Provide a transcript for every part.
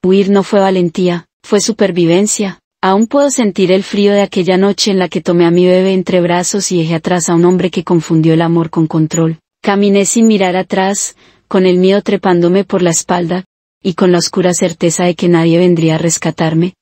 Huir no fue valentía, fue supervivencia. Aún puedo sentir el frío de aquella noche en la que tomé a mi bebé entre brazos y dejé atrás a un hombre que confundió el amor con control. Caminé sin mirar atrás, con el miedo trepándome por la espalda, y con la oscura certeza de que nadie vendría a rescatarme.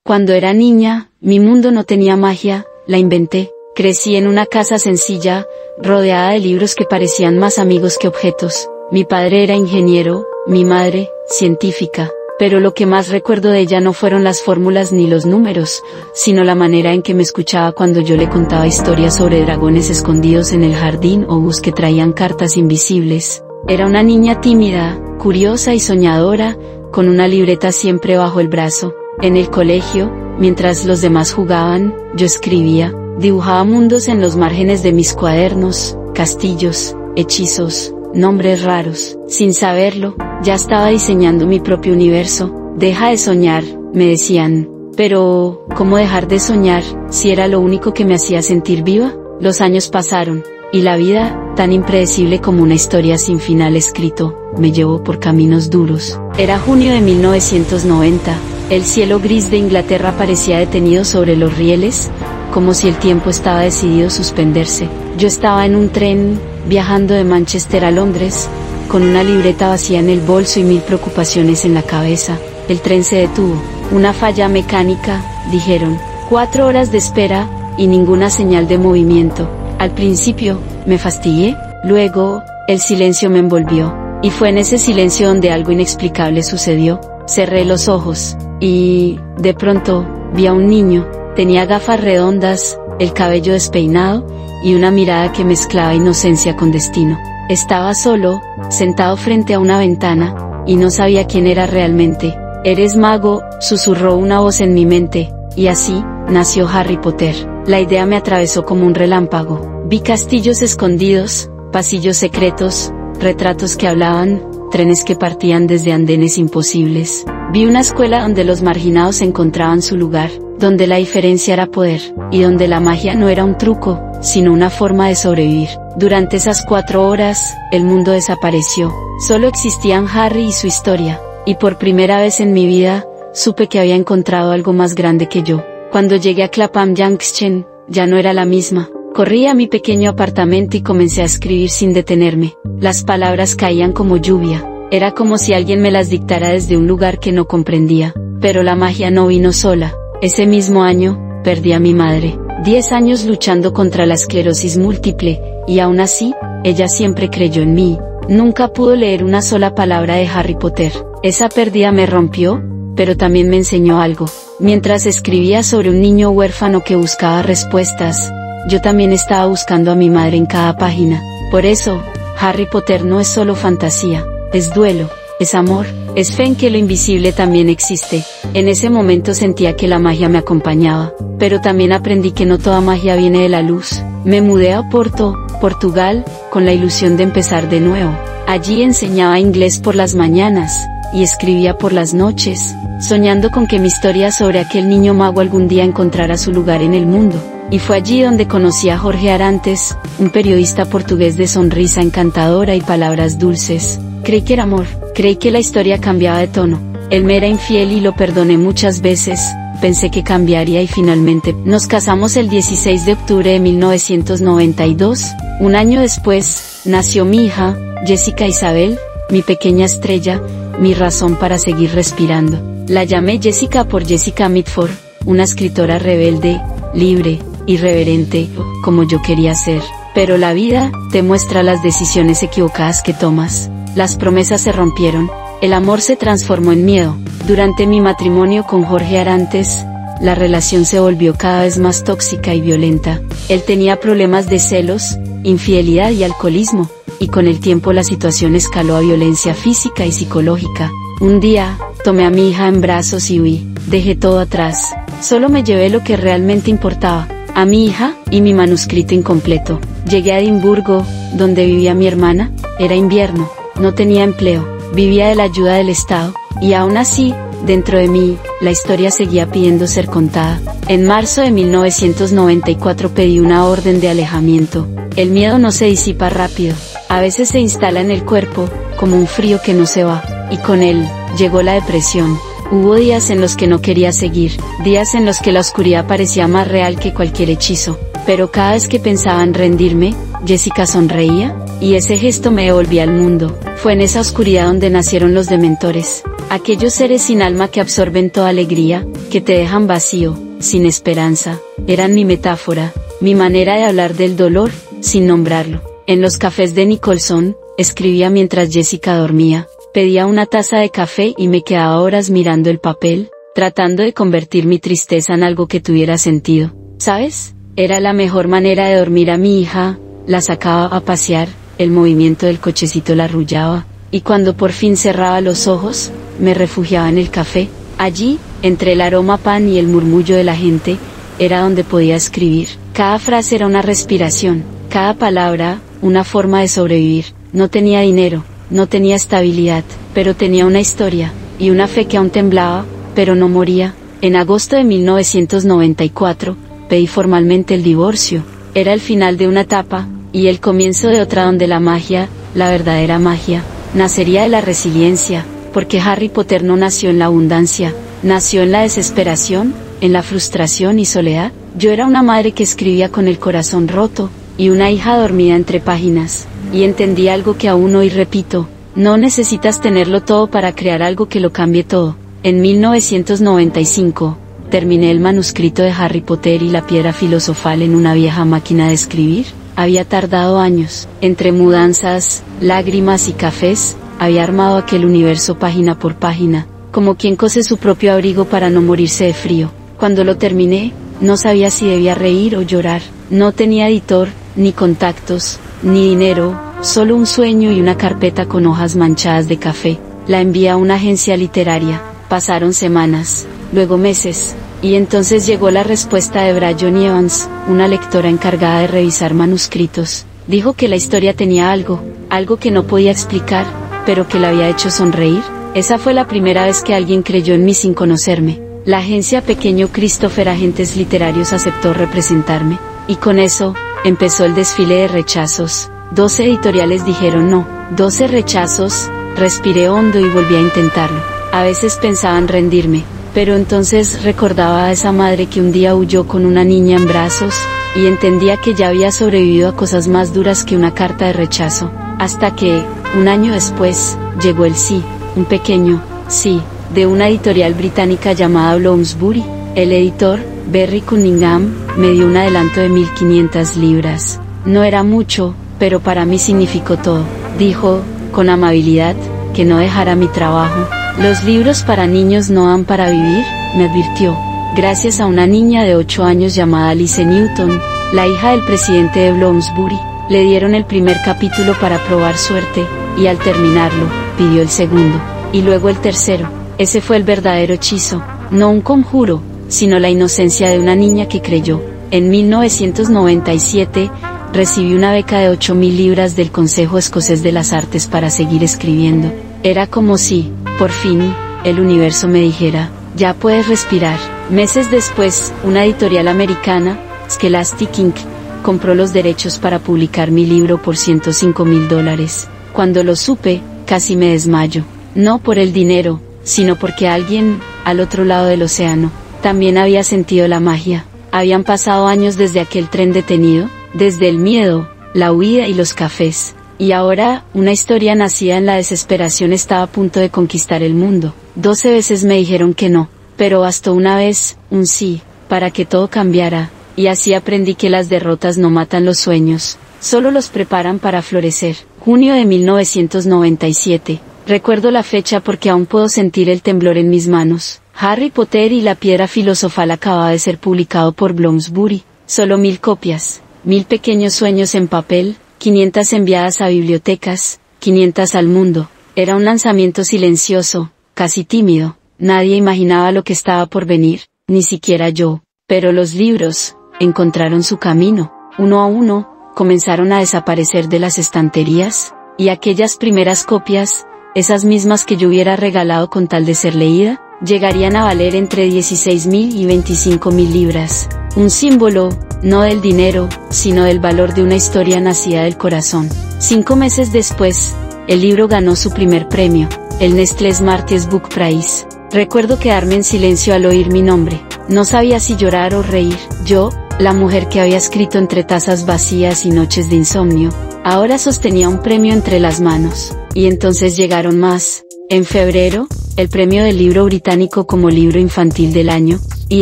Cuando era niña, mi mundo no tenía magia, la inventé. Crecí en una casa sencilla, rodeada de libros que parecían más amigos que objetos. Mi padre era ingeniero, mi madre, científica, pero lo que más recuerdo de ella no fueron las fórmulas ni los números, sino la manera en que me escuchaba cuando yo le contaba historias sobre dragones escondidos en el jardín o búhos que traían cartas invisibles. Era una niña tímida, curiosa y soñadora, con una libreta siempre bajo el brazo. En el colegio, mientras los demás jugaban, yo escribía. Dibujaba mundos en los márgenes de mis cuadernos, castillos, hechizos, nombres raros. Sin saberlo, ya estaba diseñando mi propio universo. Deja de soñar, me decían. Pero, ¿cómo dejar de soñar, si era lo único que me hacía sentir viva? Los años pasaron, y la vida, tan impredecible como una historia sin final escrito, me llevó por caminos duros. Era junio de 1990, el cielo gris de Inglaterra parecía detenido sobre los rieles, como si el tiempo estaba decidido a suspenderse. Yo estaba en un tren, viajando de Manchester a Londres, con una libreta vacía en el bolso y 1000 preocupaciones en la cabeza. El tren se detuvo. Una falla mecánica, dijeron. 4 horas de espera, y ninguna señal de movimiento. Al principio, me fastidié, luego, el silencio me envolvió, y fue en ese silencio donde algo inexplicable sucedió. Cerré los ojos, y, de pronto, vi a un niño. Tenía gafas redondas, el cabello despeinado, y una mirada que mezclaba inocencia con destino. Estaba solo, sentado frente a una ventana, y no sabía quién era realmente. «Eres mago», susurró una voz en mi mente, y así, nació Harry Potter. La idea me atravesó como un relámpago. Vi castillos escondidos, pasillos secretos, retratos que hablaban, trenes que partían desde andenes imposibles. Vi una escuela donde los marginados encontraban su lugar, donde la diferencia era poder, y donde la magia no era un truco, sino una forma de sobrevivir. Durante esas 4 horas, el mundo desapareció. Solo existían Harry y su historia, y por primera vez en mi vida, supe que había encontrado algo más grande que yo. Cuando llegué a Clapham Junction, ya no era la misma. Corrí a mi pequeño apartamento y comencé a escribir sin detenerme. Las palabras caían como lluvia. Era como si alguien me las dictara desde un lugar que no comprendía. Pero la magia no vino sola. Ese mismo año, perdí a mi madre. 10 años luchando contra la esclerosis múltiple, y aún así, ella siempre creyó en mí. Nunca pudo leer una sola palabra de Harry Potter. Esa pérdida me rompió, pero también me enseñó algo. Mientras escribía sobre un niño huérfano que buscaba respuestas, yo también estaba buscando a mi madre en cada página. Por eso, Harry Potter no es solo fantasía, es duelo, es amor, es fe en que lo invisible también existe. En ese momento sentía que la magia me acompañaba, pero también aprendí que no toda magia viene de la luz. Me mudé a Oporto, Portugal, con la ilusión de empezar de nuevo. Allí enseñaba inglés por las mañanas, y escribía por las noches, soñando con que mi historia sobre aquel niño mago algún día encontrara su lugar en el mundo. Y fue allí donde conocí a Jorge Arantes, un periodista portugués de sonrisa encantadora y palabras dulces. Creí que era amor, creí que la historia cambiaba de tono. Él me era infiel y lo perdoné muchas veces, pensé que cambiaría y finalmente nos casamos el 16 de octubre de 1992, un año después, nació mi hija, Jessica Isabel, mi pequeña estrella, mi razón para seguir respirando. La llamé Jessica por Jessica Mitford, una escritora rebelde, libre, irreverente, como yo quería ser. Pero la vida te muestra las decisiones equivocadas que tomas. Las promesas se rompieron, el amor se transformó en miedo. Durante mi matrimonio con Jorge Arantes, la relación se volvió cada vez más tóxica y violenta. Él tenía problemas de celos, infidelidad y alcoholismo, y con el tiempo la situación escaló a violencia física y psicológica. Un día, tomé a mi hija en brazos y huí, dejé todo atrás, solo me llevé lo que realmente importaba, a mi hija, y mi manuscrito incompleto. Llegué a Edimburgo, donde vivía mi hermana, era invierno, no tenía empleo, vivía de la ayuda del Estado, y aún así, dentro de mí, la historia seguía pidiendo ser contada. En marzo de 1994 pedí una orden de alejamiento, El miedo no se disipa rápido, a veces se instala en el cuerpo, como un frío que no se va, y con él, llegó la depresión. Hubo días en los que no quería seguir, días en los que la oscuridad parecía más real que cualquier hechizo, pero cada vez que pensaba en rendirme, Jessica sonreía, y ese gesto me devolvía al mundo. Fue en esa oscuridad donde nacieron los dementores, aquellos seres sin alma que absorben toda alegría, que te dejan vacío, sin esperanza. Eran mi metáfora, mi manera de hablar del dolor, sin nombrarlo. En los cafés de Nicholson, escribía mientras Jessica dormía. Pedía una taza de café y me quedaba horas mirando el papel, tratando de convertir mi tristeza en algo que tuviera sentido. ¿Sabes? Era la mejor manera de dormir a mi hija, la sacaba a pasear, el movimiento del cochecito la arrullaba, y cuando por fin cerraba los ojos, me refugiaba en el café. Allí, entre el aroma a pan y el murmullo de la gente, era donde podía escribir. Cada frase era una respiración, cada palabra, una forma de sobrevivir. No tenía dinero, no tenía estabilidad, pero tenía una historia, y una fe que aún temblaba, pero no moría. En agosto de 1994, pedí formalmente el divorcio. Era el final de una etapa, y el comienzo de otra donde la magia, la verdadera magia, nacería de la resiliencia, porque Harry Potter no nació en la abundancia, nació en la desesperación, en la frustración y soledad. Yo era una madre que escribía con el corazón roto, y una hija dormida entre páginas, y entendí algo que aún hoy repito: no necesitas tenerlo todo para crear algo que lo cambie todo. En 1995, terminé el manuscrito de Harry Potter y la piedra filosofal en una vieja máquina de escribir. Había tardado años, entre mudanzas, lágrimas y cafés, había armado aquel universo página por página, como quien cose su propio abrigo para no morirse de frío. Cuando lo terminé, no sabía si debía reír o llorar. No tenía editor, ni contactos, ni dinero, solo un sueño y una carpeta con hojas manchadas de café. La envié a una agencia literaria. Pasaron semanas, luego meses, y entonces llegó la respuesta de Brian Evans, una lectora encargada de revisar manuscritos. Dijo que la historia tenía algo que no podía explicar, pero que la había hecho sonreír. Esa fue la primera vez que alguien creyó en mí sin conocerme. La agencia Pequeño Christopher Agentes Literarios aceptó representarme, y con eso, empezó el desfile de rechazos. 12 editoriales dijeron no, 12 rechazos. Respiré hondo y volví a intentarlo. A veces pensaba en rendirme, pero entonces recordaba a esa madre que un día huyó con una niña en brazos, y entendía que ya había sobrevivido a cosas más duras que una carta de rechazo. Hasta que, un año después, llegó el sí, un pequeño sí, de una editorial británica llamada Bloomsbury. El editor, Barry Cunningham, me dio un adelanto de 1.500 libras. No era mucho, pero para mí significó todo. Dijo, con amabilidad, que no dejara mi trabajo. Los libros para niños no dan para vivir, me advirtió. Gracias a una niña de 8 años llamada Alice Newton, la hija del presidente de Bloomsbury, le dieron el primer capítulo para probar suerte, y al terminarlo, pidió el segundo, y luego el tercero. Ese fue el verdadero hechizo, no un conjuro, sino la inocencia de una niña que creyó. En 1997, recibí una beca de 8.000 libras del Consejo Escocés de las Artes para seguir escribiendo. Era como si, por fin, el universo me dijera, ya puedes respirar. Meses después, una editorial americana, Scholastic Inc., compró los derechos para publicar mi libro por $105.000. Cuando lo supe, casi me desmayo. No por el dinero, sino porque alguien, al otro lado del océano, también había sentido la magia. Habían pasado años desde aquel tren detenido, desde el miedo, la huida y los cafés. Y ahora, una historia nacida en la desesperación estaba a punto de conquistar el mundo. 12 veces me dijeron que no, pero bastó una vez, un sí, para que todo cambiara, y así aprendí que las derrotas no matan los sueños, solo los preparan para florecer. Junio de 1997. Recuerdo la fecha porque aún puedo sentir el temblor en mis manos. Harry Potter y la piedra filosofal acababa de ser publicado por Bloomsbury. Solo 1.000 copias, 1.000 pequeños sueños en papel, 500 enviadas a bibliotecas, 500 al mundo. Era un lanzamiento silencioso, casi tímido. Nadie imaginaba lo que estaba por venir, ni siquiera yo. Pero los libros encontraron su camino. Uno a uno, comenzaron a desaparecer de las estanterías, y aquellas primeras copias, esas mismas que yo hubiera regalado con tal de ser leída, llegarían a valer entre 16.000 y 25.000 libras. Un símbolo, no del dinero, sino del valor de una historia nacida del corazón. 5 meses después, el libro ganó su primer premio, el Nestlé Smarties Book Prize. Recuerdo quedarme en silencio al oír mi nombre. No sabía si llorar o reír. Yo, la mujer que había escrito entre tazas vacías y noches de insomnio, ahora sostenía un premio entre las manos. Y entonces llegaron más. En febrero, el premio del libro británico como libro infantil del año, y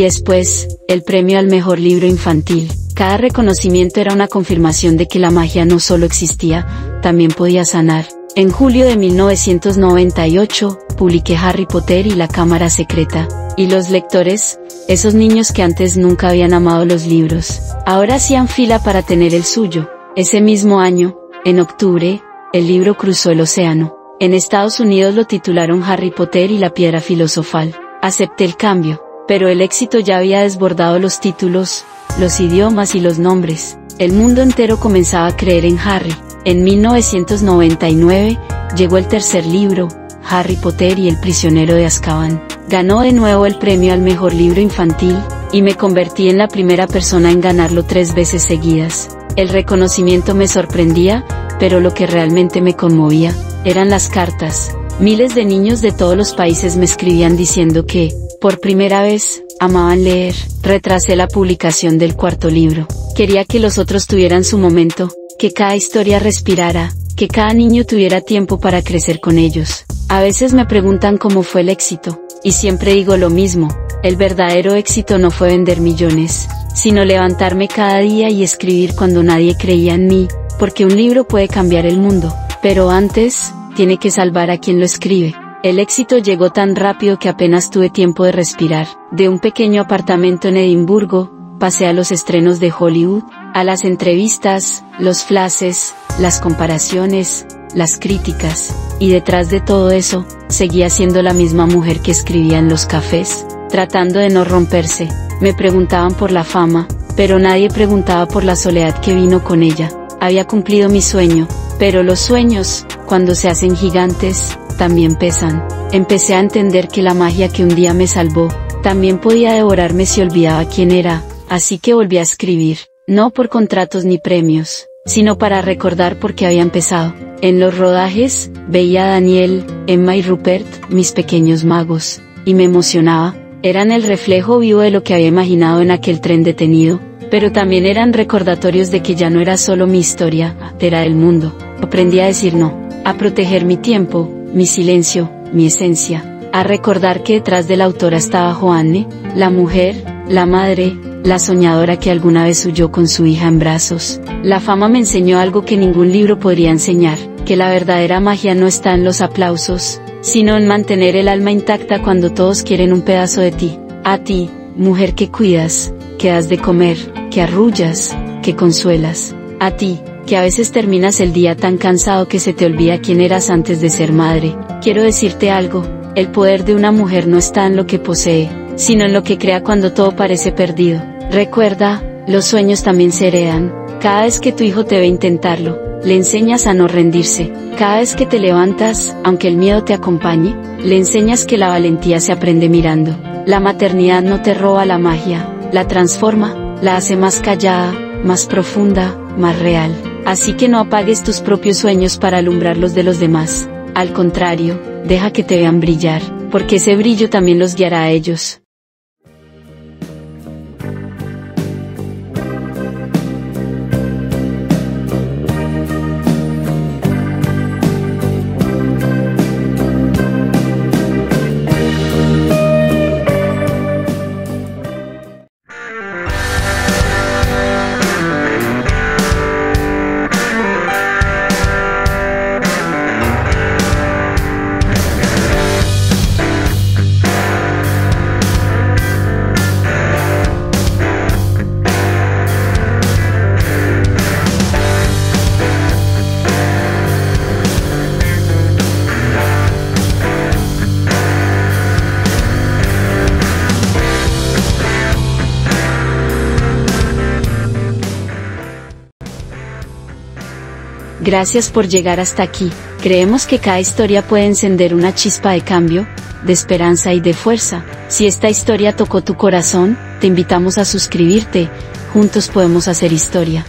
después, el premio al mejor libro infantil. Cada reconocimiento era una confirmación de que la magia no solo existía, también podía sanar. En julio de 1998, publiqué Harry Potter y la Cámara Secreta, y los lectores, esos niños que antes nunca habían amado los libros, ahora hacían fila para tener el suyo. Ese mismo año, en octubre, el libro cruzó el océano. En Estados Unidos lo titularon Harry Potter y la Piedra Filosofal. Acepté el cambio, pero el éxito ya había desbordado los títulos, los idiomas y los nombres. El mundo entero comenzaba a creer en Harry. En 1999, llegó el tercer libro, Harry Potter y el prisionero de Azkaban. Ganó de nuevo el premio al mejor libro infantil, y me convertí en la primera persona en ganarlo 3 veces seguidas. El reconocimiento me sorprendía, pero lo que realmente me conmovía, eran las cartas. Miles de niños de todos los países me escribían diciendo que, por primera vez, amaban leer. Retrasé la publicación del 4.º libro. Quería que los otros tuvieran su momento, que cada historia respirara, que cada niño tuviera tiempo para crecer con ellos. A veces me preguntan cómo fue el éxito, y siempre digo lo mismo: el verdadero éxito no fue vender millones, sino levantarme cada día y escribir cuando nadie creía en mí, porque un libro puede cambiar el mundo, pero antes, tiene que salvar a quien lo escribe. El éxito llegó tan rápido que apenas tuve tiempo de respirar. De un pequeño apartamento en Edimburgo, pasé a los estrenos de Hollywood, a las entrevistas, los flashes, las comparaciones, las críticas, y detrás de todo eso, seguía siendo la misma mujer que escribía en los cafés, tratando de no romperse. Me preguntaban por la fama, pero nadie preguntaba por la soledad que vino con ella. Había cumplido mi sueño, pero los sueños, cuando se hacen gigantes, también pesan. Empecé a entender que la magia que un día me salvó, también podía devorarme si olvidaba quién era, así que volví a escribir, no por contratos ni premios, sino para recordar por qué había empezado. En los rodajes, veía a Daniel, Emma y Rupert, mis pequeños magos, y me emocionaba. Eran el reflejo vivo de lo que había imaginado en aquel tren detenido, pero también eran recordatorios de que ya no era solo mi historia, era el mundo. Aprendí a decir no, a proteger mi tiempo, mi silencio, mi esencia, a recordar que detrás de la autora estaba Joanne, la mujer, la madre, la soñadora que alguna vez huyó con su hija en brazos. La fama me enseñó algo que ningún libro podría enseñar, que la verdadera magia no está en los aplausos, sino en mantener el alma intacta cuando todos quieren un pedazo de ti. A ti, mujer que cuidas, que das de comer, que arrullas, que consuelas. A ti, que a veces terminas el día tan cansado que se te olvida quién eras antes de ser madre. Quiero decirte algo: el poder de una mujer no está en lo que posee, sino en lo que crea cuando todo parece perdido. Recuerda, los sueños también se heredan. Cada vez que tu hijo te ve intentarlo, le enseñas a no rendirse. Cada vez que te levantas, aunque el miedo te acompañe, le enseñas que la valentía se aprende mirando. La maternidad no te roba la magia, la transforma, la hace más callada, más profunda, más real. Así que no apagues tus propios sueños para alumbrar los de los demás. Al contrario, deja que te vean brillar, porque ese brillo también los guiará a ellos. Gracias por llegar hasta aquí. Creemos que cada historia puede encender una chispa de cambio, de esperanza y de fuerza. Si esta historia tocó tu corazón, te invitamos a suscribirte. Juntos podemos hacer historia.